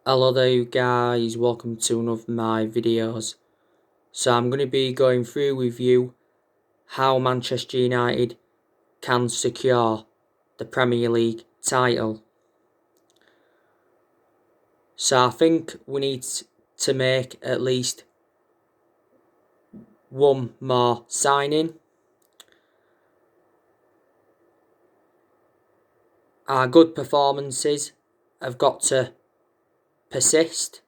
Hello there you guys, welcome to one of my videos. So I'm going to be going through with you how Manchester United can secure the Premier League title. So I think we need to make at least one more signing. Our good performances have got to persist.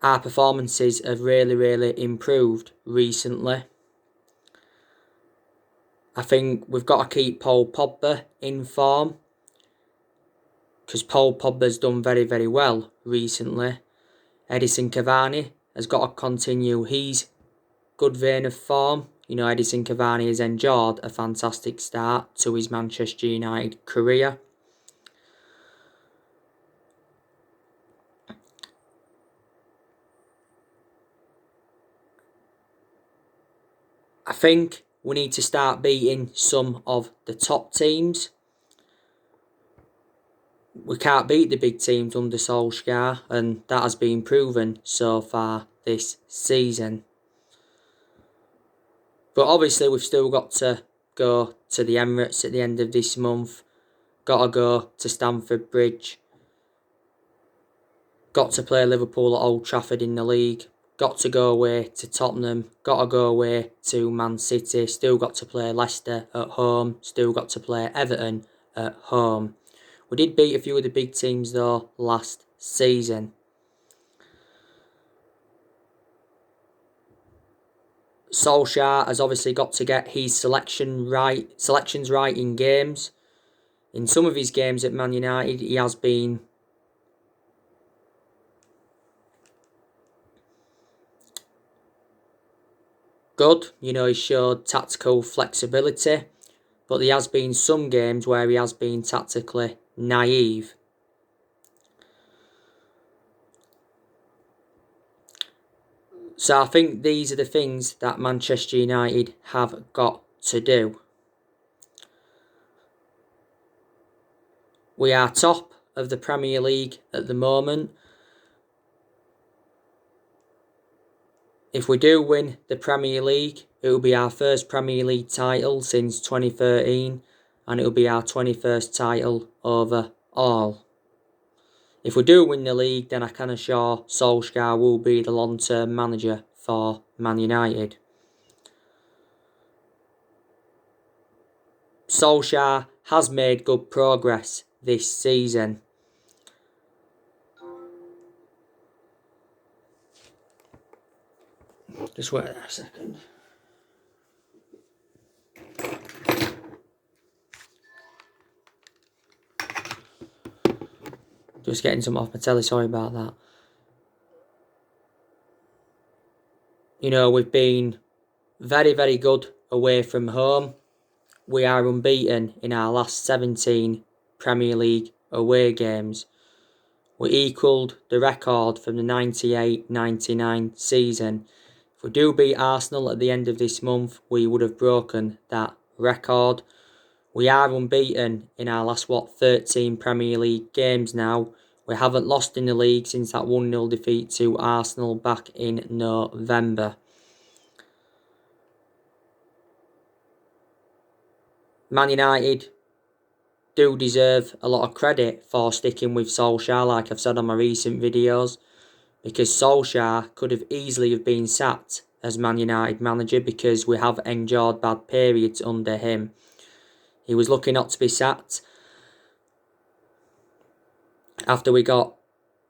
Our performances have really improved recently. I think we've got to keep Paul Pogba in form, because Paul Pogba's done very well recently. Edinson Cavani has got to continue his good vein of form. You know, Edinson Cavani has enjoyed a fantastic start to his Manchester United career. I think we need to start beating some of the top teams. We can't beat the big teams under Solskjaer, and that has been proven so far this season. But obviously we've still got to go to the Emirates at the end of this month. Got to go to Stamford Bridge. Got to play Liverpool at Old Trafford in the league. Got to go away to Tottenham. Got to go away to Man City. Still got to play Leicester at home. Still got to play Everton at home. We did beat a few of the big teams though last season. Solskjaer has obviously got to get his selections right in games. In some of his games at Man United, he has been good. You know, he showed tactical flexibility, but there has been some games where he has been tactically naive. So I think these are the things that Manchester United have got to do. We are top of the Premier League at the moment. If we do win the Premier League, it will be our first Premier League title since 2013, and it will be our 21st title overall. If we do win the league, then I can assure Solskjaer will be the long-term manager for Man United. Solskjaer has made good progress this season. Just wait a second. Just getting some off my telly, sorry about that. You know, we've been very good away from home. We are unbeaten in our last 17 Premier League away games. We equalled the record from the 98-99 season. If we do beat Arsenal at the end of this month, we would have broken that record. We are unbeaten in our last, 13 Premier League games now. We haven't lost in the league since that 1-0 defeat to Arsenal back in November. Man United do deserve a lot of credit for sticking with Solskjaer, like I've said on my recent videos, because Solskjaer could have easily have been sacked as Man United manager, because we have endured bad periods under him. He was lucky not to be sacked after we got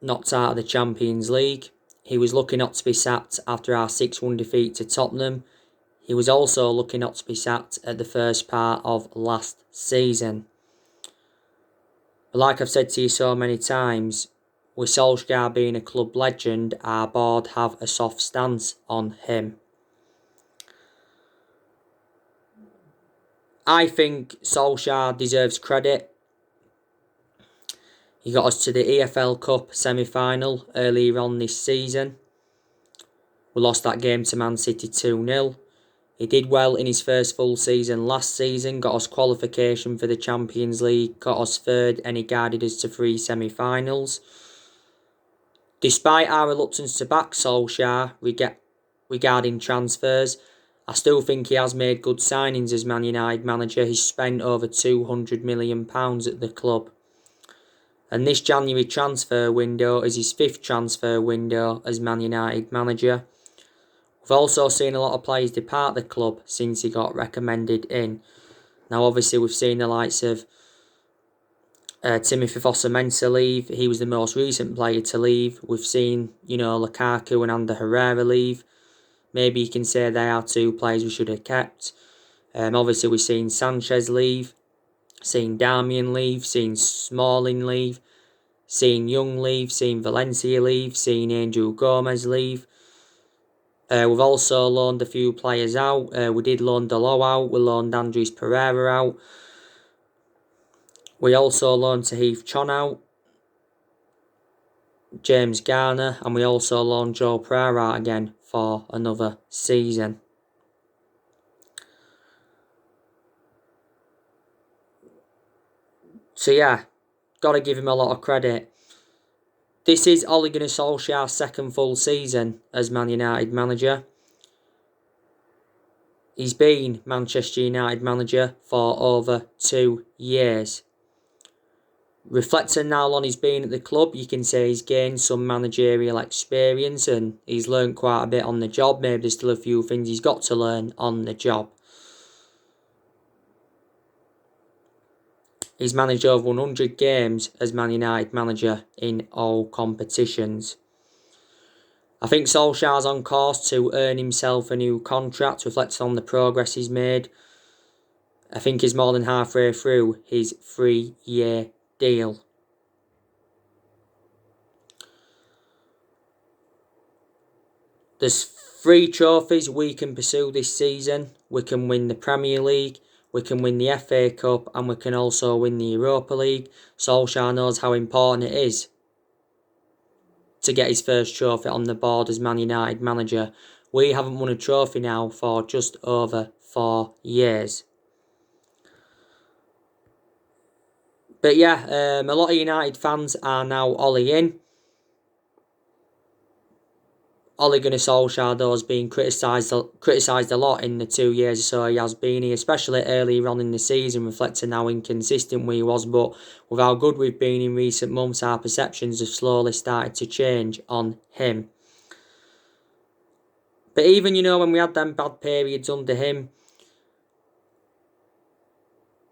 knocked out of the Champions League. He was lucky not to be sacked after our 6-1 defeat to Tottenham. He was also lucky not to be sacked at the first part of last season. But like I've said to you so many times, with Solskjaer being a club legend, our board have a soft stance on him. I think Solskjaer deserves credit. He got us to the EFL Cup semi-final earlier on this season. We lost that game to Man City 2-0. He did well in his first full season last season, got us qualification for the Champions League, got us third, and he guided us to 3 semi-finals. Despite our reluctance to back Solskjaer regarding transfers, I still think he has made good signings as Man United manager. He's spent over £200 million at the club. And this January transfer window is his 5th transfer window as Man United manager. We've also seen a lot of players depart the club since he got recommended in. Now, obviously, we've seen the likes of Timothy Fosu-Mensah leave. He was the most recent player to leave. We've seen, Lukaku and Ander Herrera leave. Maybe you can say they are 2 players we should have kept. Obviously, we've seen Sanchez leave, seen Darmian leave, seen Smalling leave, seen Young leave, seen Valencia leave, seen Angel Gomez leave. We've also loaned a few players out. We did loan Dalot out. We loaned Andres Pereira out. We also loaned Tahith Chon out, James Garner, and we also loaned Joe Pereira out again for another season. So yeah, got to give him a lot of credit. This is Ole Gunnar Solskjaer's 2nd full season as Man United manager. He's been Manchester United manager for over 2 years. Reflecting now on his been at the club, you can say he's gained some managerial experience and he's learned quite a bit on the job. Maybe there's still a few things he's got to learn on the job. He's managed over 100 games as Man United manager in all competitions. I think Solskjaer's on course to earn himself a new contract, reflecting on the progress he's made. I think he's more than halfway through his 3-year deal. There's 3 trophies we can pursue this season. We can win the Premier League, we can win the FA Cup, and we can also win the Europa League. Solskjaer knows how important it is to get his first trophy on the board as Man United manager. We haven't won a trophy now for just over 4 years. But yeah, a lot of United fans are now Ole in. Ole Gunnar Solskjaer, though, has been criticised a lot in the 2 years or so he has been here, especially earlier on in the season, reflecting how inconsistent we was. But with how good we've been in recent months, our perceptions have slowly started to change on him. But even, when we had them bad periods under him,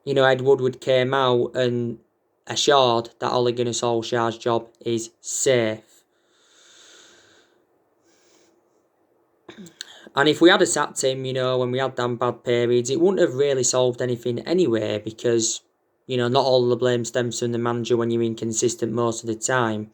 Ed Woodward came out and assured that Ole Gunnar Solskjaer's job is safe. And if we had sacked him, when we had them bad periods, it wouldn't have really solved anything anyway, because, not all of the blame stems from the manager when you're inconsistent most of the time.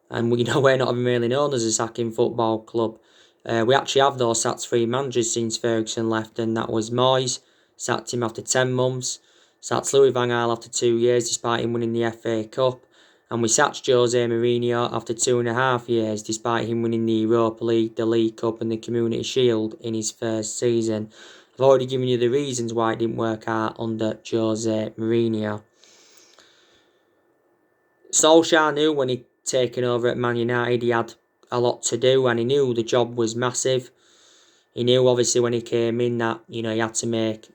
And we're not really known as a sacking football club. We actually have, though, sacked 3 managers since Ferguson left, and that was Moyes, sacked him after 10 months, sacked Louis van Gaal after 2 years despite him winning the FA Cup, and we sacked Jose Mourinho after 2.5 years despite him winning the Europa League, the League Cup and the Community Shield in his first season. I've already given you the reasons why it didn't work out under Jose Mourinho. Solskjaer knew when he'd taken over at Man United he had a lot to do, and he knew the job was massive. He knew obviously when he came in that, he had to make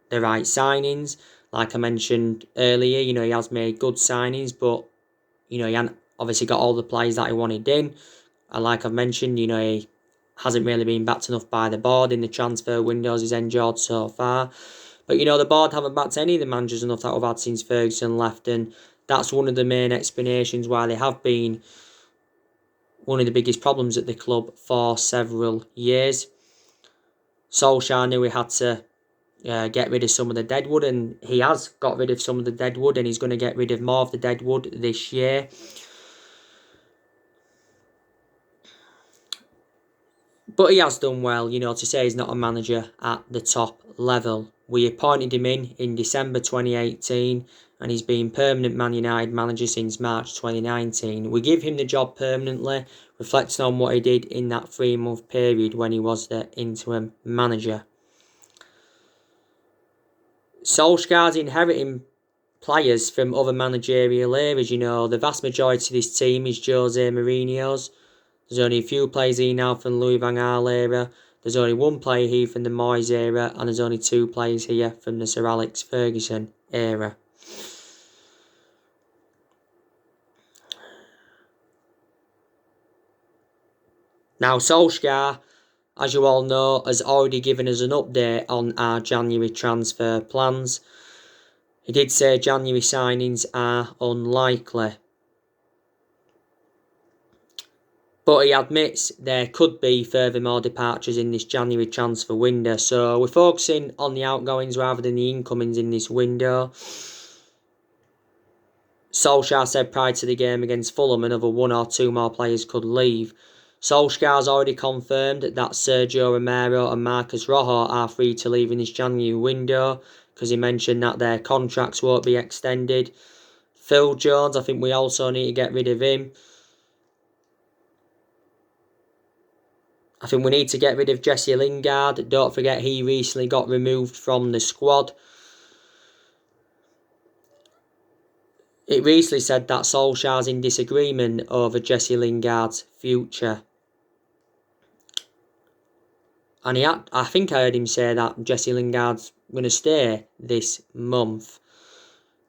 the right signings. Like I mentioned earlier, he has made good signings, but he hasn't obviously got all the players that he wanted in. And like I've mentioned, he hasn't really been backed enough by the board in the transfer windows he's enjoyed so far. But, the board haven't backed any of the managers enough that we've had since Ferguson left. And that's one of the main explanations why they have been one of the biggest problems at the club for several years. Solskjaer knew he had to get rid of some of the deadwood, and he has got rid of some of the deadwood, and he's going to get rid of more of the deadwood this year. But he has done well, to say he's not a manager at the top level. We appointed him in December 2018, and he's been permanent Man United manager since March 2019. We give him the job permanently, reflecting on what he did in that 3-month period when he was the interim manager. Solskjaer's inheriting players from other managerial eras. The vast majority of this team is Jose Mourinho's. There's only a few players here now from Louis van Gaal era. There's only one player here from the Moyes era, and there's only 2 players here from the Sir Alex Ferguson era. Now, Solskjaer, as you all know, has already given us an update on our January transfer plans. He did say January signings are unlikely, but he admits there could be furthermore departures in this January transfer window. So we're focusing on the outgoings rather than the incomings in this window. Solskjaer said prior to the game against Fulham another 1 or 2 more players could leave. Solskjaer's already confirmed that Sergio Romero and Marcus Rojo are free to leave in this January window, because he mentioned that their contracts won't be extended. Phil Jones, I think we also need to get rid of him. I think we need to get rid of Jesse Lingard. Don't forget he recently got removed from the squad. It recently said that Solskjaer's in disagreement over Jesse Lingard's future. And I think I heard him say that Jesse Lingard's going to stay this month.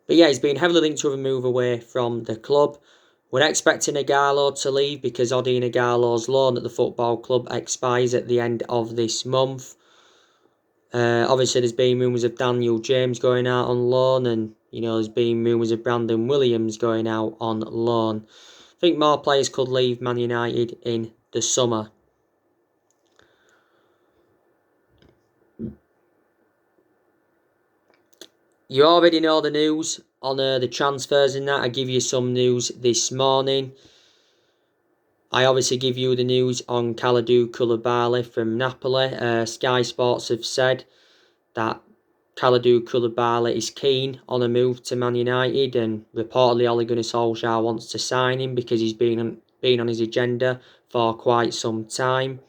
But yeah, he's been heavily linked to a move away from the club. We're expecting Ighalo to leave because Odion Ighalo's loan at the football club expires at the end of this month. Obviously, there's been rumours of Daniel James going out on loan, and there's been rumours of Brandon Williams going out on loan. I think more players could leave Man United in the summer. You already know the news on the transfers and that. I give you some news this morning. I obviously give you the news on Kalidou Koulibaly from Napoli. Sky Sports have said that Kalidou Koulibaly is keen on a move to Man United, and reportedly Ole Gunnar Solskjaer wants to sign him because he's been on his agenda for quite some time.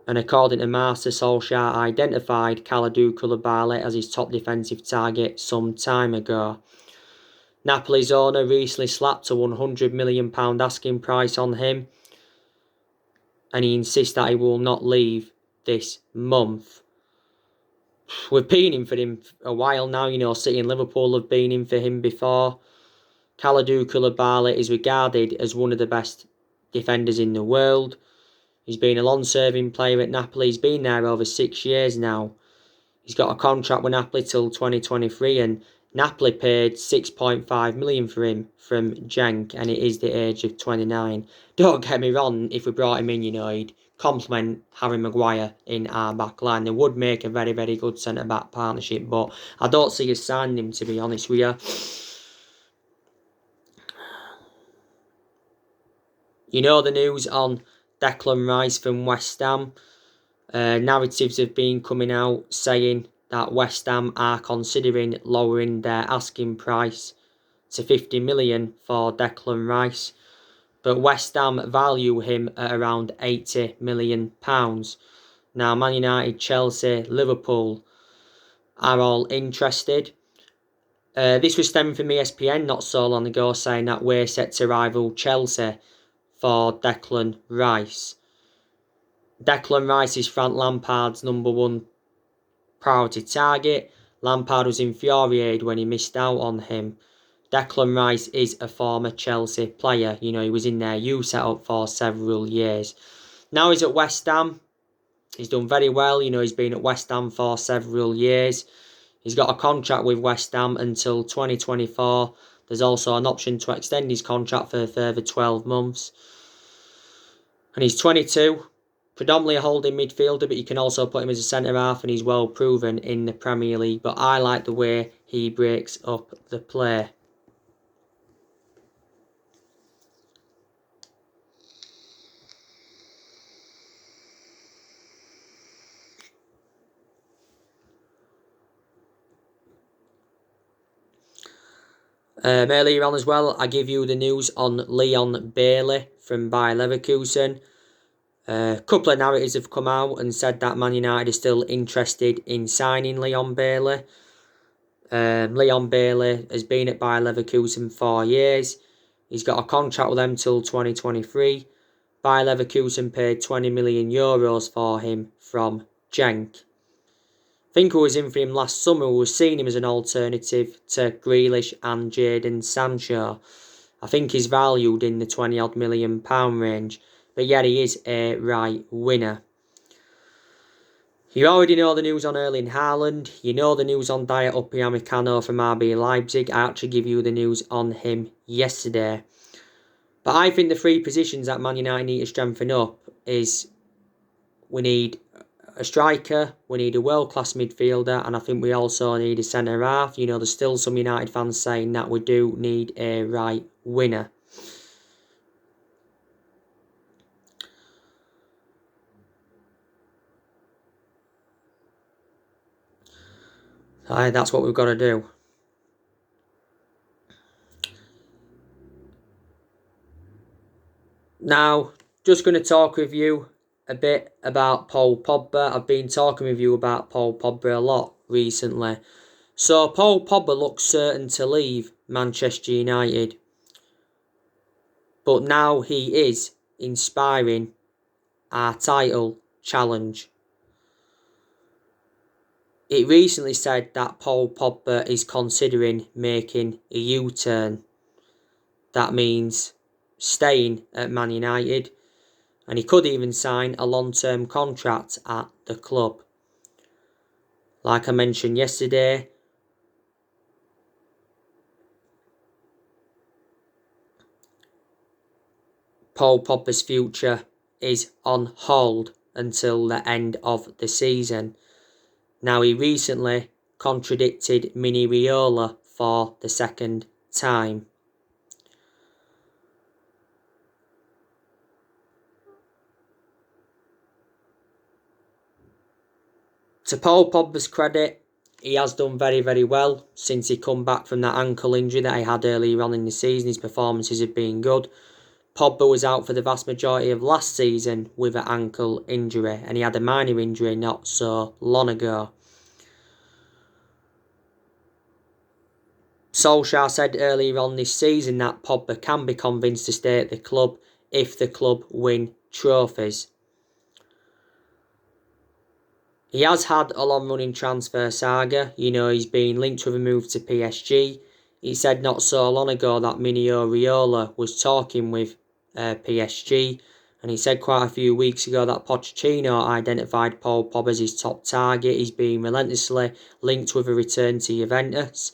And according to Marca, Solskjaer identified Kalidou Koulibaly as his top defensive target some time ago. Napoli's owner recently slapped a £100 million asking price on him, and he insists that he will not leave this month. We've been in for him a while now, City and Liverpool have been in for him before. Kalidou Koulibaly is regarded as one of the best defenders in the world. He's been a long-serving player at Napoli. He's been there over 6 years now. He's got a contract with Napoli till 2023, and Napoli paid $6.5 million for him from Genk, and it is the age of 29. Don't get me wrong, if we brought him in, he'd complement Harry Maguire in our back line. They would make a very, very good centre-back partnership, but I don't see us signing him, to be honest with you. The news on Declan Rice from West Ham. Narratives have been coming out saying that West Ham are considering lowering their asking price to $50 million for Declan Rice, but West Ham value him at around £80 million. Now, Man United, Chelsea, Liverpool are all interested. This was stemming from ESPN not so long ago, saying that we're set to rival Chelsea for Declan Rice. Declan Rice is Frank Lampard's number 1 priority target. Lampard was infuriated when he missed out on him. Declan Rice is a former Chelsea player. He was in their youth setup for several years. Now he's at West Ham. He's done very well. He's been at West Ham for several years. He's got a contract with West Ham until 2024. There's also an option to extend his contract for a further 12 months. And he's 22. Predominantly a holding midfielder, but you can also put him as a centre-half, and he's well proven in the Premier League. But I like the way he breaks up the play. Earlier on as well, I give you the news on Leon Bailey from Bayer Leverkusen. A couple of narratives have come out and said that Man United are still interested in signing Leon Bailey. Leon Bailey has been at Bayer Leverkusen 4 years. He's got a contract with them till 2023. Bayer Leverkusen paid €20 million for him from Genk. I think who was in for him last summer was seeing him as an alternative to Grealish and Jadon Sancho. I think he's valued in the £20 million range. But yeah, he is a right winner. You already know the news on Erling Haaland. You know the news on Dayot Upamecano from RB Leipzig. I actually gave you the news on him yesterday. But I think the three positions that Man United need to strengthen up is we need a striker, we need a world-class midfielder, and I think we also need a centre-half. You know, there's still some United fans saying that we do need a right winner. That's what we've got to do. Now, just going to talk with you a bit about Paul Pogba. I've been talking with you about Paul Pogba a lot recently. So, Paul Pogba looks certain to leave Manchester United. But now he is inspiring our title challenge. It recently said that Paul Pogba is considering making a U-turn. That means staying at Man United, and he could even sign a long-term contract at the club. Like I mentioned yesterday, Paul Pogba's future is on hold until the end of the season. Now, he recently contradicted Mini Raiola for the second time. To Paul Pogba's credit, he has done very, very well since he come back from that ankle injury that he had earlier on in the season. His performances have been good. Pogba was out for the vast majority of last season with an ankle injury, and he had a minor injury not so long ago. Solskjaer said earlier on this season that Pogba can be convinced to stay at the club if the club win trophies. He has had a long-running transfer saga. You know, he's been linked with a move to PSG. He said not so long ago that Mino Raiola was talking with PSG. And he said quite a few weeks ago that Pochettino identified Paul Pogba as his top target. He's been relentlessly linked with a return to Juventus.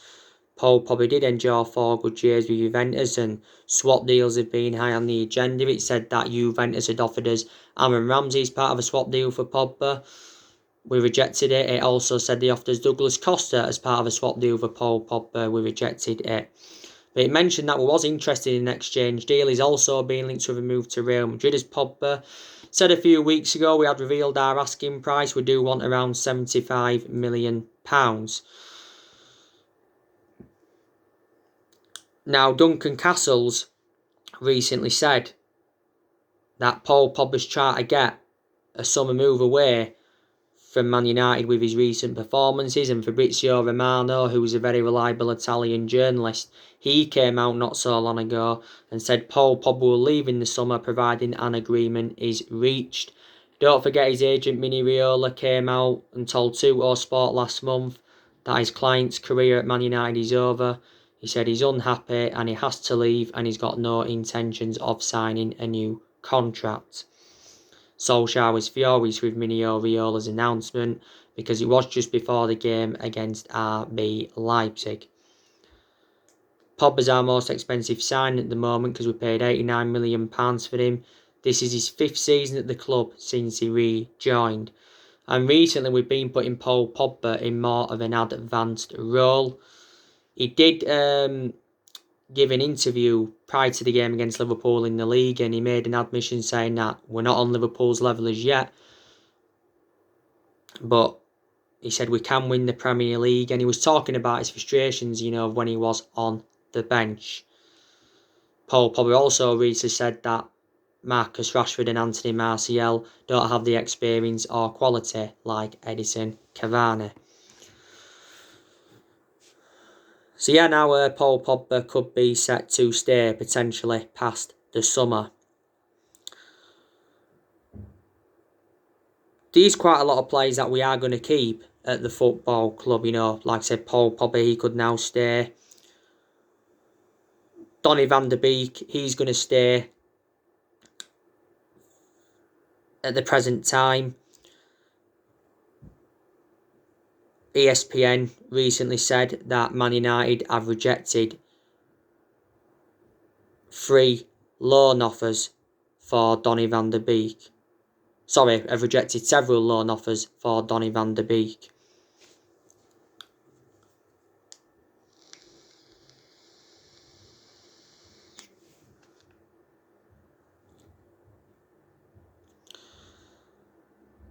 Paul Pogba did enjoy 4 good years with Juventus, and swap deals have been high on the agenda. It said that Juventus had offered us Aaron Ramsey as part of a swap deal for Pogba. We rejected it. It also said they offered us Douglas Costa as part of a swap deal for Paul Pogba. We rejected it. But it mentioned that we was interested in an exchange deal. He's also been linked with a move to Real Madrid as Pogba. Said a few weeks ago we had revealed our asking price. We do want around £75 million. Now, Duncan Castles recently said that Paul Pogba's trying to get a summer move away from Man United with his recent performances, and Fabrizio Romano, who is a very reliable Italian journalist, he came out not so long ago and said Paul Pogba will leave in the summer providing an agreement is reached. Don't forget his agent Mini Raiola came out and told Tutto Sport last month that his client's career at Man United is over. He said he's unhappy and he has to leave and he's got no intentions of signing a new contract. Solskjaer was furious with Mino Raiola's announcement because it was just before the game against RB Leipzig. Pogba's our most expensive sign at the moment because we paid £89 million for him. This is his 5th season at the club since he rejoined. And recently we've been putting Paul Pogba in more of an advanced role. He did give an interview prior to the game against Liverpool in the league, and he made an admission saying that we're not on Liverpool's level as yet, but he said we can win the Premier League, and he was talking about his frustrations, you know, when he was on the bench. Paul Pogba also recently said that Marcus Rashford and Anthony Martial don't have the experience or quality like Edinson Cavani. So yeah, now Paul Pogba could be set to stay potentially past the summer. There's quite a lot of players that we are going to keep at the football club, like I said, Paul Pogba, he could now stay. Donny van de Beek, he's going to stay at the present time. ESPN recently said that Man United have rejected 3 loan offers for Donny van de Beek. Sorry, have rejected several loan offers for Donny van de Beek.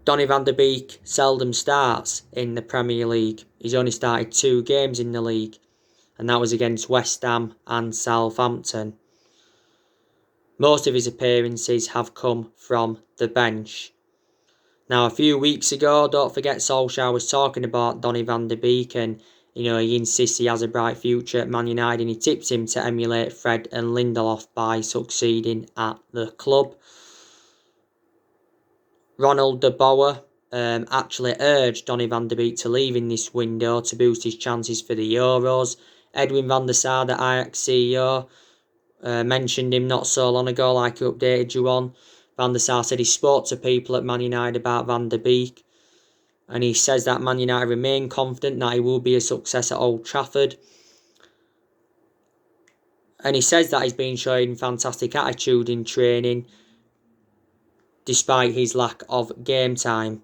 Donny van de Beek seldom starts in the Premier League. He's only started 2 games in the league, and that was against West Ham and Southampton. Most of his appearances have come from the bench. Now, a few weeks ago, don't forget, Solskjaer was talking about Donny van de Beek, and he insists he has a bright future at Man United, and he tips him to emulate Fred and Lindelof by succeeding at the club. Ronald de Boer actually urged Donny van de Beek to leave in this window to boost his chances for the Euros. Edwin van der Sar, the Ajax CEO, mentioned him not so long ago, like he updated you on. Van der Sar said he spoke to people at Man United about Van de Beek, and he says that Man United remain confident that he will be a success at Old Trafford. And he says that he's been showing fantastic attitude in training, despite his lack of game time.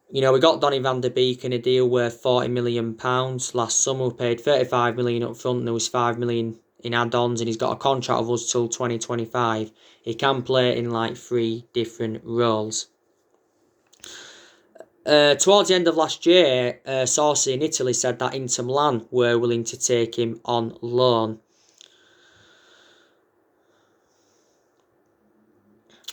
We got Donny van de Beek in a deal worth £40 million last summer. We paid £35 million up front, and there was £5 million in add-ons, and he's got a contract of us till 2025. He can play in like 3 different roles. Towards the end of last year, sources in Italy said that Inter Milan were willing to take him on loan.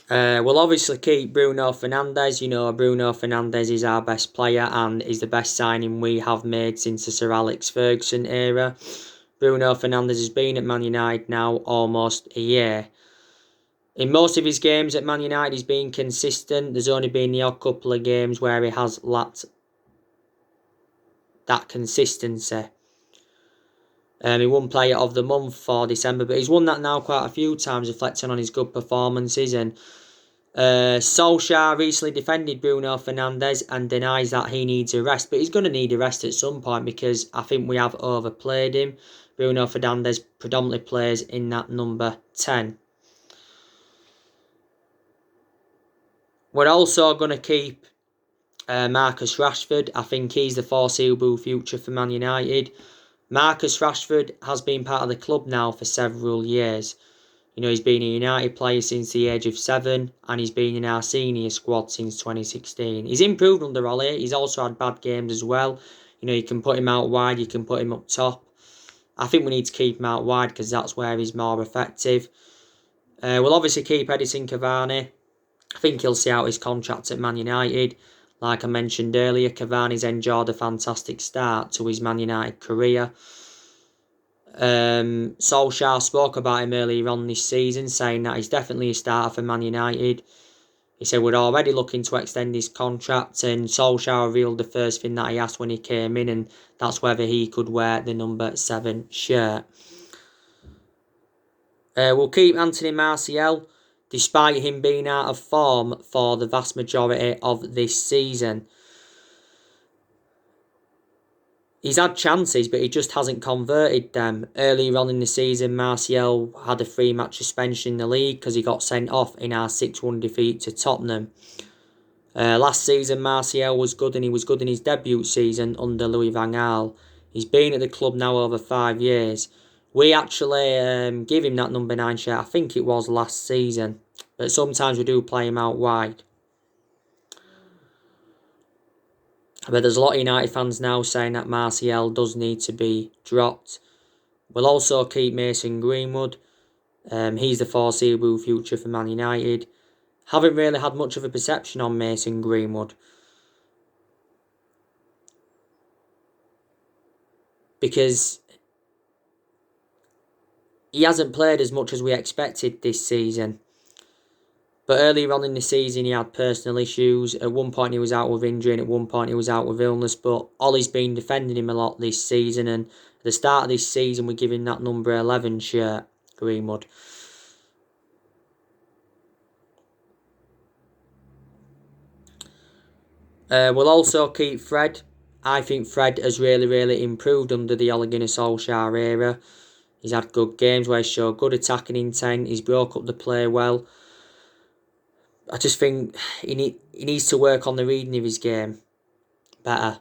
We'll obviously keep Bruno Fernandes. Bruno Fernandes is our best player and is the best signing we have made since the Sir Alex Ferguson era. Bruno Fernandes has been at Man United now almost a year. In most of his games at Man United, he's been consistent. There's only been the odd couple of games where he has lacked that consistency. He won Player of the Month for December, but he's won that now quite a few times, reflecting on his good performances. And Solskjaer recently defended Bruno Fernandes and denies that he needs a rest, but he's going to need a rest at some point because I think we have overplayed him. Bruno Fernandes predominantly plays in that number 10. We're also going to keep Marcus Rashford. I think he's the foreseeable future for Man United. Marcus Rashford has been part of the club now for several years. He's been a United player since the age of 7, and he's been in our senior squad since 2016. He's improved under Ole. He's also had bad games as well. You can put him out wide, you can put him up top. I think we need to keep him out wide because that's where he's more effective. We'll obviously keep Edinson Cavani. I think he'll see out his contract at Man United. Like I mentioned earlier, Cavani's enjoyed a fantastic start to his Man United career. Solskjaer spoke about him earlier on this season, saying that he's definitely a starter for Man United. He said we're already looking to extend his contract, and Solskjaer revealed the first thing that he asked when he came in, and that's whether he could wear the number 7 shirt. We'll keep Anthony Martial, despite him being out of form for the vast majority of this season. He's had chances, but he just hasn't converted them. Earlier on in the season, Martial had a 3-match suspension in the league because he got sent off in our 6-1 defeat to Tottenham. Last season, Martial was good, and he was good in his debut season under Louis van Gaal. He's been at the club now over 5 years. We actually give him that number 9 shirt, I think it was last season. But sometimes we do play him out wide. But there's a lot of United fans now saying that Martial does need to be dropped. We'll also keep Mason Greenwood. He's the foreseeable future for Man United. Haven't really had much of a perception on Mason Greenwood, because he hasn't played as much as we expected this season. But earlier on in the season, he had personal issues. At one point, he was out with injury, and at one point, he was out with illness. But Ollie's been defending him a lot this season. And at the start of this season, we're giving that number 11 shirt, Greenwood. We'll also keep Fred. I think Fred has really improved under the Ole Gunnar Solskjaer era. He's had good games where he's showed good attacking intent. He's broke up the play well. I just think he needs to work on the reading of his game better.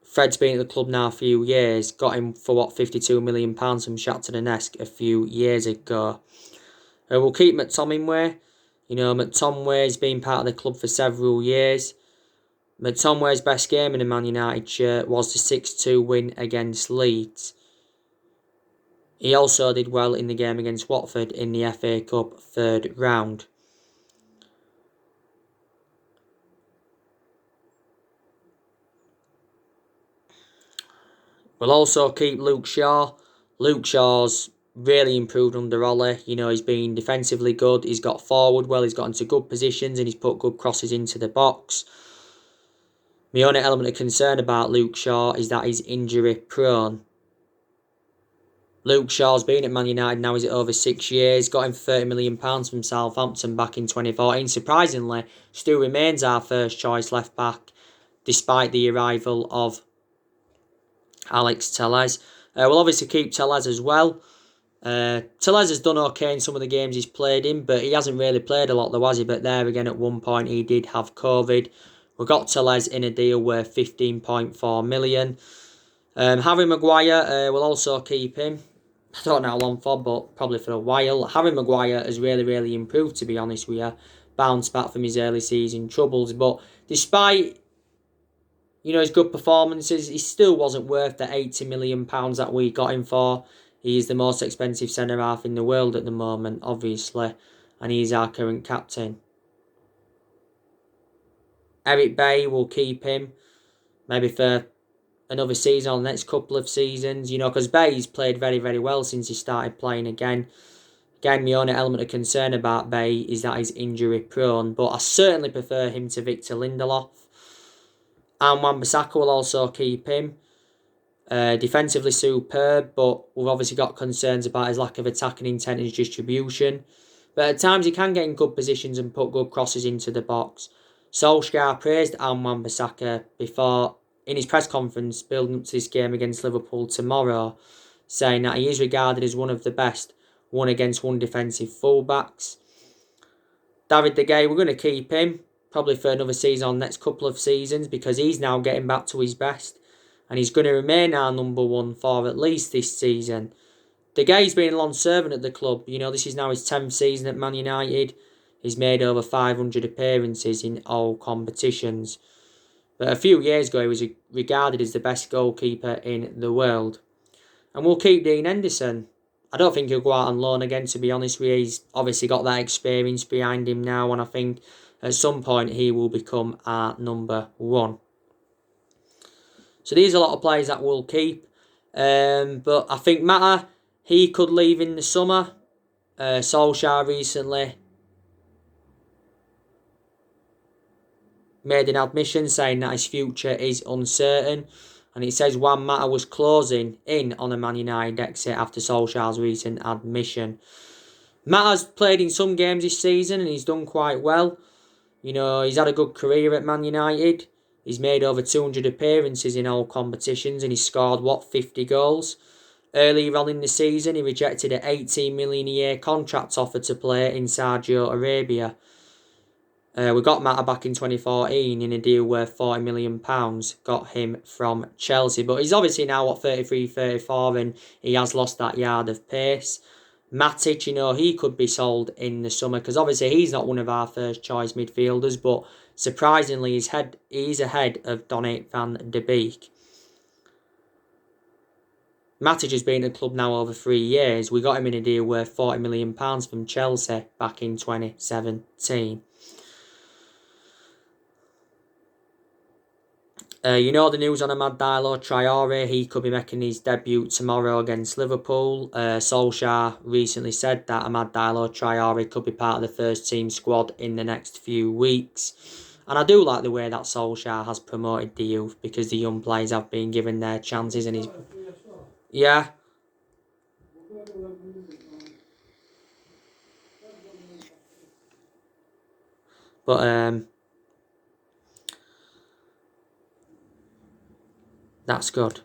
Fred's been at the club now a few years. Got him for £52 million from Shakhtar Donetsk a few years ago. We'll keep McTominay. McTominay's been part of the club for several years. McTominay's best game in the Man United shirt was the 6-2 win against Leeds. He also did well in the game against Watford in the FA Cup third round. We'll also keep Luke Shaw. Luke Shaw's really improved under Ole. He's been defensively good. He's got forward well. He's got into good positions and he's put good crosses into the box. My only element of concern about Luke Shaw is that he's injury prone. Luke Shaw's been at Man United now, is it over 6 years? Got him £30 million from Southampton back in 2014. Surprisingly, still remains our first choice left back, despite the arrival of Alex Telles. We'll obviously keep Telles as well. Telles has done okay in some of the games he's played in, but he hasn't really played a lot though, has he? But there again, at one point he did have COVID. We got Telles in a deal worth £15.4 million. Harry Maguire, we'll also keep him. I don't know how long for, but probably for a while. Harry Maguire has really improved, to be honest with you. Bounced back from his early season troubles. But despite his good performances, he still wasn't worth the £80 million that we got him for. He is the most expensive centre-half in the world at the moment, obviously. And he's our current captain. Eric Bailly, will keep him. Maybe for another season or the next couple of seasons, because Bailly's played very well since he started playing again. Again, my only element of concern about Bailly is that he's injury prone, but I certainly prefer him to Victor Lindelof. And Wan-Bissaka will also keep him. Defensively superb, but we've obviously got concerns about his lack of attacking intent and his distribution. But at times he can get in good positions and put good crosses into the box. Solskjaer praised Wan-Bissaka before in his press conference building up to this game against Liverpool tomorrow, saying that he is regarded as one of the best one-against-one defensive fullbacks. David De Gea, we're going to keep him, probably for another season or the next couple of seasons, because he's now getting back to his best, and he's going to remain our number one for at least this season. De Gea's been a long servant at the club. This is now his 10th season at Man United. He's made over 500 appearances in all competitions. But a few years ago, he was regarded as the best goalkeeper in the world. And we'll keep Dean Henderson. I don't think he'll go out on loan again, to be honest with you. He's obviously got that experience behind him now, and I think at some point he will become our number one. So these are a lot of players that we'll keep. But I think Mata, he could leave in the summer. Solskjaer recently made an admission saying that his future is uncertain, and it says Juan Mata was closing in on a Man United exit after Solskjaer's recent admission. Mata's played in some games this season and he's done quite well. He's had a good career at Man United. He's made over 200 appearances in all competitions and he's scored, 50 goals. Earlier on in the season, he rejected an £18 million a year contract offer to play in Saudi Arabia. We got Mata back in 2014 in a deal worth £40 million. Got him from Chelsea. But he's obviously now, 33, 34, and he has lost that yard of pace. Matic, he could be sold in the summer because obviously he's not one of our first choice midfielders, but surprisingly he's ahead of Donny van de Beek. Matic has been at the club now over 3 years. We got him in a deal worth £40 million from Chelsea back in 2017. You know the news on Amad Diallo Traore. He could be making his debut tomorrow against Liverpool. Solskjaer recently said that Amad Diallo Traore could be part of the first team squad in the next few weeks. And I do like the way that Solskjaer has promoted the youth, because the young players have been given their chances and he's... Yeah. But that's good.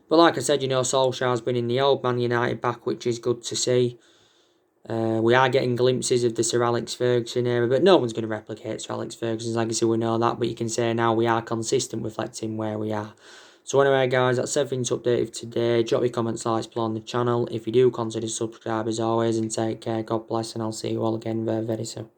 But like I said, you know, Solskjaer's been in the old Man United back, which is good to see. We are getting glimpses of the Sir Alex Ferguson era, but no one's going to replicate Sir Alex Ferguson's legacy, we know that. But you can say now we are consistent, reflecting where we are. So anyway, guys, that's everything to update with today. Drop your comments, likes below on the channel. If you do, consider subscribe as always, and take care. God bless, and I'll see you all again very, very soon.